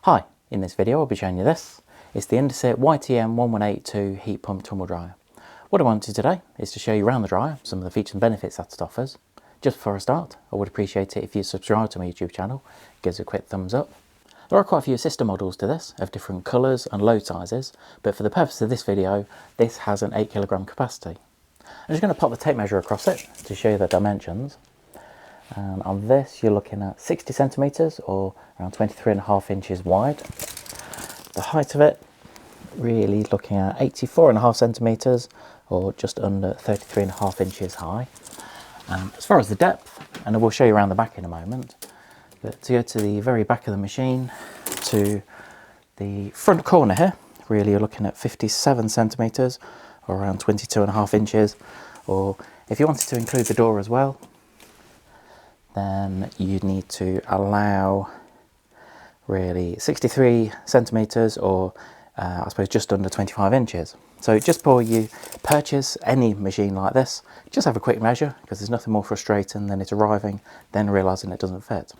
Hi, in this video I'll be showing you this. It's the Indesit YTM1182 Heat Pump Tumble Dryer. What I wanted today is to show you around the dryer some of the features and benefits that it offers. Just before I start, I would appreciate it if you subscribe to my YouTube channel, give us a quick thumbs up. There are quite a few sister models to this of different colours and load sizes, but for the purpose of this video, this has an 8kg capacity. I'm just going to pop the tape measure across it to show you the dimensions. And on this you're looking at 60 centimetres or around 23.5 inches wide. The height of it really looking at 84.5 centimetres or just under 33.5 inches high. As far as the depth, and I will show you around the back in a moment, but to go to the very back of the machine to the front corner here, really you're looking at 57 centimetres or around 22.5 inches, or if you wanted to include the door as well, then you'd need to allow really 63 centimetres or I suppose just under 25 inches. So just before you purchase any machine like this, just have a quick measure, because there's nothing more frustrating than it arriving then realising it doesn't fit.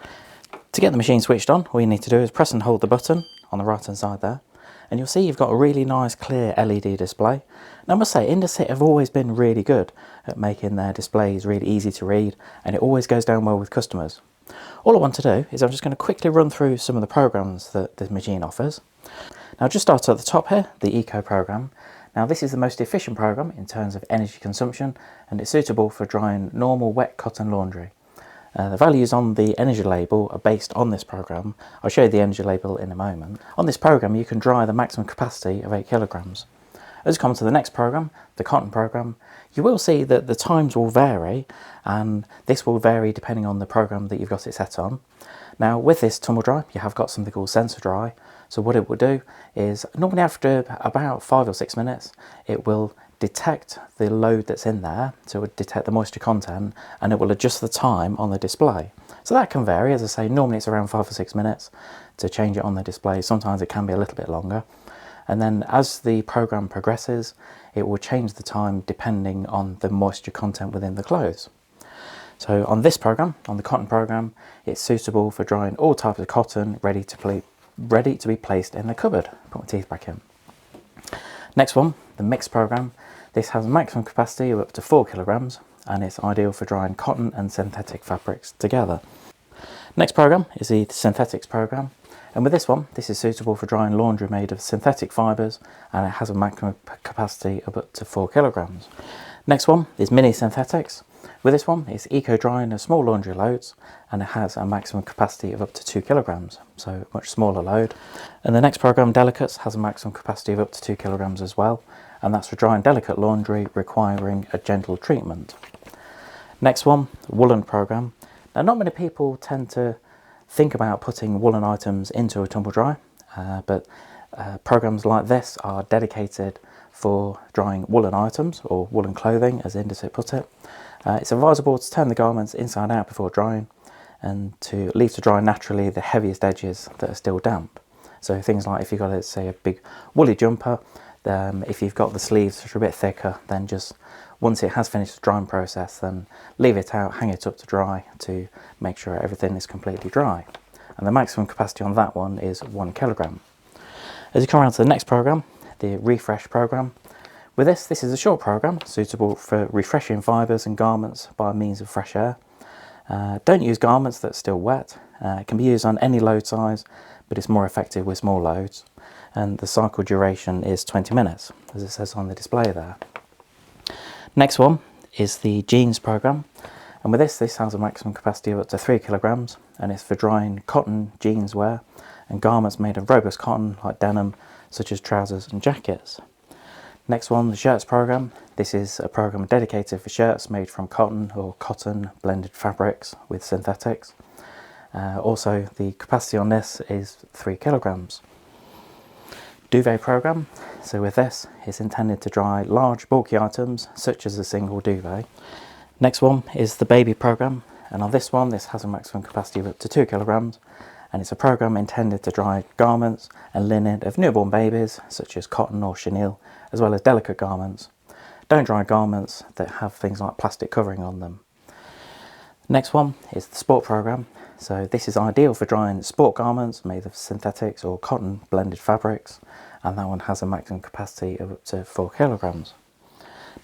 To get the machine switched on, all you need to do is press and hold the button on the right hand side there, and you'll see you've got a really nice clear LED display. Now I must say, Indesit have always been really good at making their displays really easy to read, and it always goes down well with customers. All I want to do is I'm just going to quickly run through some of the programs that this machine offers. Now just start at the top here, the Eco program. Now this is the most efficient program in terms of energy consumption, and it's suitable for drying normal wet cotton laundry. The values on the energy label are based on this program. I'll show you the energy label in a moment. On this program you can dry the maximum capacity of 8 kilograms. As you come to the next program, the cotton program, you will see that the times will vary, and this will vary depending on the program that you've got it set on. Now with this tumble dry you have got something called sensor dry. So what it will do is normally after about 5 or 6 minutes it will detect the load that's in there, so it would detect the moisture content, and it will adjust the time on the display. So that can vary, as I say, normally it's around 5 or 6 minutes to change it on the display. Sometimes it can be a little bit longer, and then as the program progresses it will change the time depending on the moisture content within the clothes. So on this program, on the cotton program, it's suitable for drying all types of cotton ready to be placed in the cupboard. Put my teeth back in. Next one, the mix program. This has a maximum capacity of up to 4 kilograms, and it's ideal for drying cotton and synthetic fabrics together. Next program is the synthetics program, and with this one, this is suitable for drying laundry made of synthetic fibres, and it has a maximum capacity of up to 4 kilograms. Next one is mini synthetics. With this one, it's eco drying of small laundry loads, and it has a maximum capacity of up to 2 kilograms, so a much smaller load. And the next program, delicates, has a maximum capacity of up to 2 kilograms as well, and that's for drying delicate laundry requiring a gentle treatment. Next one, woolen program. Now not many people tend to think about putting woolen items into a tumble dryer, but programs like this are dedicated for drying woolen items, or woolen clothing as Indesit put it. It's advisable to turn the garments inside out before drying, and to leave to dry naturally the heaviest edges that are still damp. So things like if you've got, let's say, a big woolly jumper, if you've got the sleeves that are a bit thicker, then just once it has finished the drying process, then leave it out, hang it up to dry to make sure everything is completely dry. And the maximum capacity on that one is 1 kilogram. As you come around to the next program, the refresh program. With this is a short program suitable for refreshing fibres and garments by means of fresh air. Don't use garments that are still wet. It can be used on any load size, but it's more effective with small loads. And the cycle duration is 20 minutes, as it says on the display there. Next one is the jeans program. And with this has a maximum capacity of up to 3 kilograms, and it's for drying cotton jeans wear and garments made of robust cotton like denim, such as trousers and jackets. Next one, the shirts program. This is a program dedicated for shirts made from cotton or cotton blended fabrics with synthetics. Also, the capacity on this is 3 kilograms. Duvet program. So with this, it's intended to dry large bulky items such as a single duvet. Next one is the baby program, and on this one, this has a maximum capacity of up to 2 kilograms, and it's a program intended to dry garments and linen of newborn babies such as cotton or chenille, as well as delicate garments. Don't dry garments that have things like plastic covering on them. Next one is the sport program. So this is ideal for drying sport garments made of synthetics or cotton blended fabrics, and that one has a maximum capacity of up to 4 kilograms.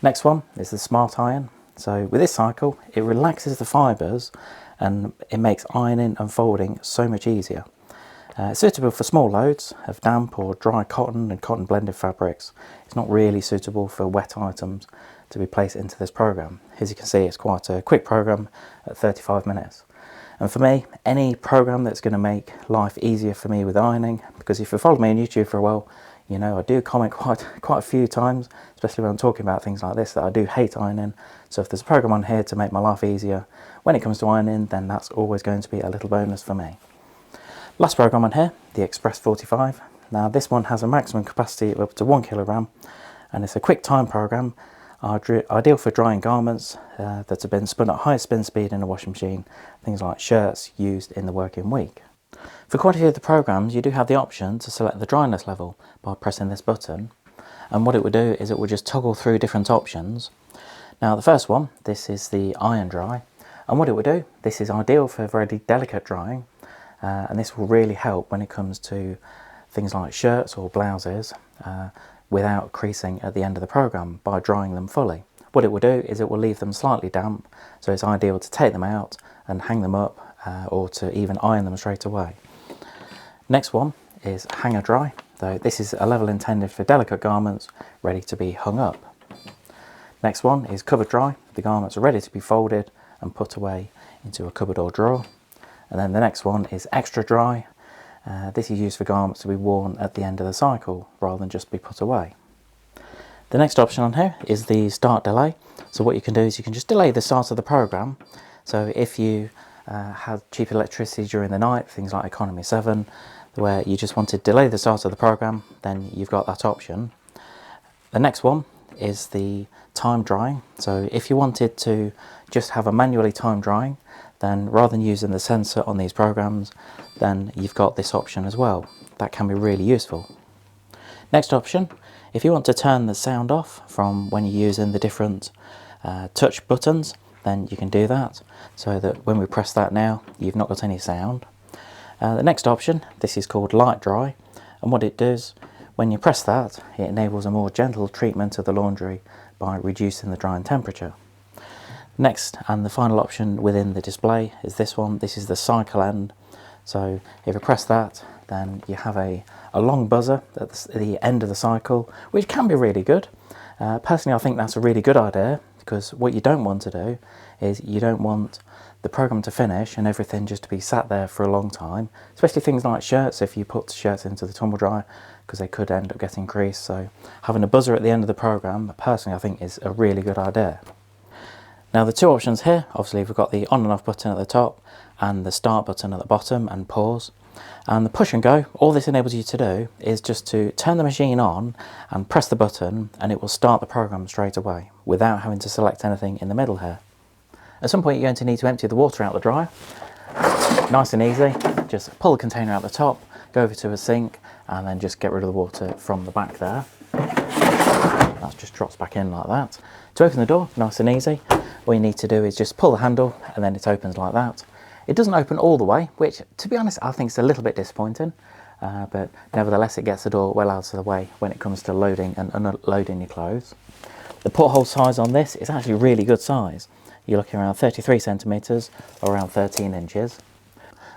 Next one is the smart iron. So with this cycle, it relaxes the fibres and it makes ironing and folding so much easier. It's suitable for small loads of damp or dry cotton and cotton blended fabrics. It's not really suitable for wet items to be placed into this program. As you can see, it's quite a quick program at 35 minutes. And for me, any program that's going to make life easier for me with ironing, because if you follow me on YouTube for a while, you know I do comment quite a few times, especially when I'm talking about things like this, that I do hate ironing. So if there's a program on here to make my life easier when it comes to ironing, then that's always going to be a little bonus for me. Last program on here, the Express 45. Now this one has a maximum capacity of up to 1 kilogram, and it's a quick time program, ideal for drying garments that have been spun at high spin speed in a washing machine, things like shirts used in the working week. For quite a few of the programs, you do have the option to select the dryness level by pressing this button, and what it will do is it will just toggle through different options. Now the first one, this is the iron dry, and what it will do, this is ideal for very delicate drying, and this will really help when it comes to things like shirts or blouses without creasing at the end of the program by drying them fully. What it will do is it will leave them slightly damp, so it's ideal to take them out and hang them up or to even iron them straight away. Next one is hanger dry, though this is a level intended for delicate garments ready to be hung up. Next one is cupboard dry. The garments are ready to be folded and put away into a cupboard or drawer. And then the next one is extra dry. This is used for garments to be worn at the end of the cycle rather than just be put away. The next option on here is the start delay. So what you can do is you can just delay the start of the program. So if you had cheap electricity during the night, things like economy 7, where you just want to delay the start of the program, then you've got that option. The next one is the time drying. So if you wanted to just have a manually time drying, then rather than using the sensor on these programs, then you've got this option as well. That can be really useful. Next option, if you want to turn the sound off from when you're using the different touch buttons, then you can do that, so that when we press that now, you've not got any sound. The next option, this is called light dry, and what it does, when you press that, it enables a more gentle treatment of the laundry by reducing the drying temperature. Next, and the final option within the display is this one. This is the cycle end. So if you press that, then you have a long buzzer at the end of the cycle, which can be really good. Personally, I think that's a really good idea, because what you don't want to do is you don't want the program to finish and everything just to be sat there for a long time, especially things like shirts. If you put shirts into the tumble dryer, because they could end up getting creased. So having a buzzer at the end of the program, personally, I think is a really good idea. Now the two options here, obviously we've got the on and off button at the top and the start button at the bottom and pause. And the push and go, all this enables you to do is just to turn the machine on and press the button, and it will start the program straight away without having to select anything in the middle here. At some point you're going to need to empty the water out the dryer. Nice and easy, just pull the container out the top, go over to a sink and then just get rid of the water from the back there. That just drops back in like that. To open the door, nice and easy. All you need to do is just pull the handle and then it opens like that. It doesn't open all the way, which to be honest I think is a little bit disappointing, but nevertheless it gets the door well out of the way when it comes to loading and unloading your clothes. The porthole size on this is actually really good size. You're looking around 33 centimetres or around 13 inches.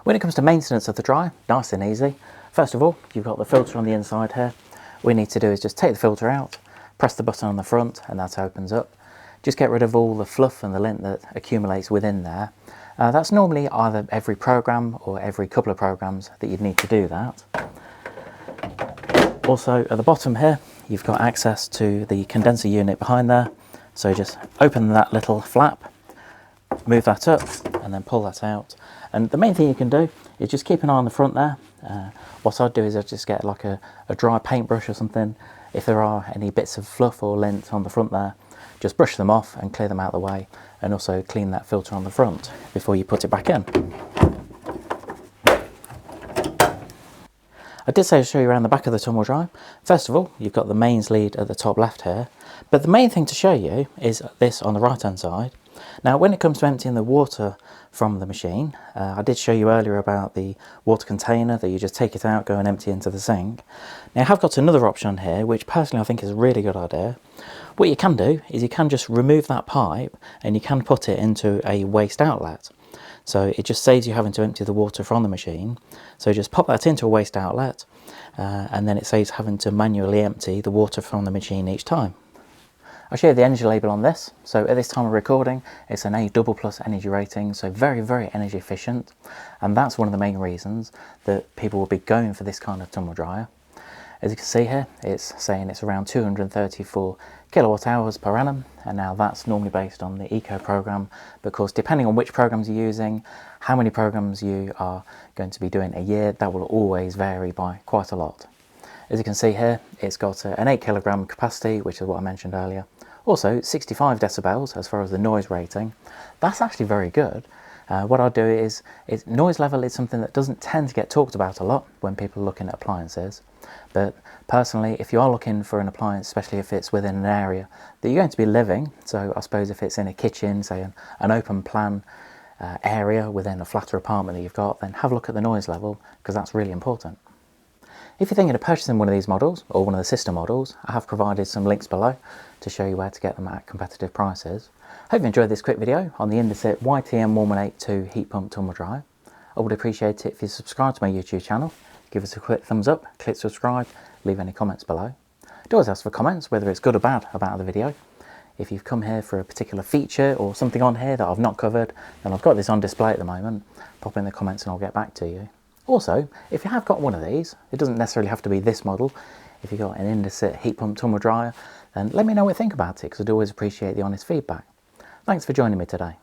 When it comes to maintenance of the dryer, nice and easy. First of all, you've got the filter on the inside here. All you need to do is just take the filter out, press the button on the front and that opens up. Just get rid of all the fluff and the lint that accumulates within there. That's normally either every program or every couple of programs that you'd need to do that. Also at the bottom here, you've got access to the condenser unit behind there. So just open that little flap, move that up and then pull that out. And the main thing you can do is just keep an eye on the front there. What I'd do is I'd just get like a dry paintbrush or something. If there are any bits of fluff or lint on the front there, just brush them off and clear them out of the way, and also clean that filter on the front before you put it back in. I did say I'll show you around the back of the tumble dryer. First of all, you've got the mains lead at the top left here, but the main thing to show you is this on the right hand side. Now when it comes to emptying the water from the machine, I did show you earlier about the water container that you just take it out, go and empty into the sink. Now I have got another option here which personally I think is a really good idea. What you can do is you can just remove that pipe and you can put it into a waste outlet. So it just saves you having to empty the water from the machine. So just pop that into a waste outlet and then it saves having to manually empty the water from the machine each time. I'll show you the energy label on this. So at this time of recording, it's an A++ energy rating, so very, very energy efficient. And that's one of the main reasons that people will be going for this kind of tumble dryer. As you can see here, it's saying it's around 234 kilowatt hours per annum. And now that's normally based on the Eco program, because depending on which programs you're using, how many programs you are going to be doing a year, that will always vary by quite a lot. As you can see here, it's got an 8 kilogram capacity, which is what I mentioned earlier. Also 65 decibels as far as the noise rating. That's actually very good. What I'll do is noise level is something that doesn't tend to get talked about a lot when people are looking at appliances. But personally, if you are looking for an appliance, especially if it's within an area that you're going to be living, so I suppose if it's in a kitchen, say an open plan area within a flatter apartment that you've got, then have a look at the noise level, because that's really important. If you're thinking of purchasing one of these models, or one of the sister models, I have provided some links below to show you where to get them at competitive prices. Hope you enjoyed this quick video on the Indesit YTM1182 Heat Pump Tumble Dryer. I would appreciate it if you subscribe to my YouTube channel, give us a quick thumbs up, click subscribe, leave any comments below. Do always ask for comments, whether it's good or bad about the video. If you've come here for a particular feature or something on here that I've not covered, then I've got this on display at the moment. Pop in the comments and I'll get back to you. Also, if you have got one of these, it doesn't necessarily have to be this model. If you've got an Indesit heat pump tumble dryer, then let me know what you think about it, because I'd always appreciate the honest feedback. Thanks for joining me today.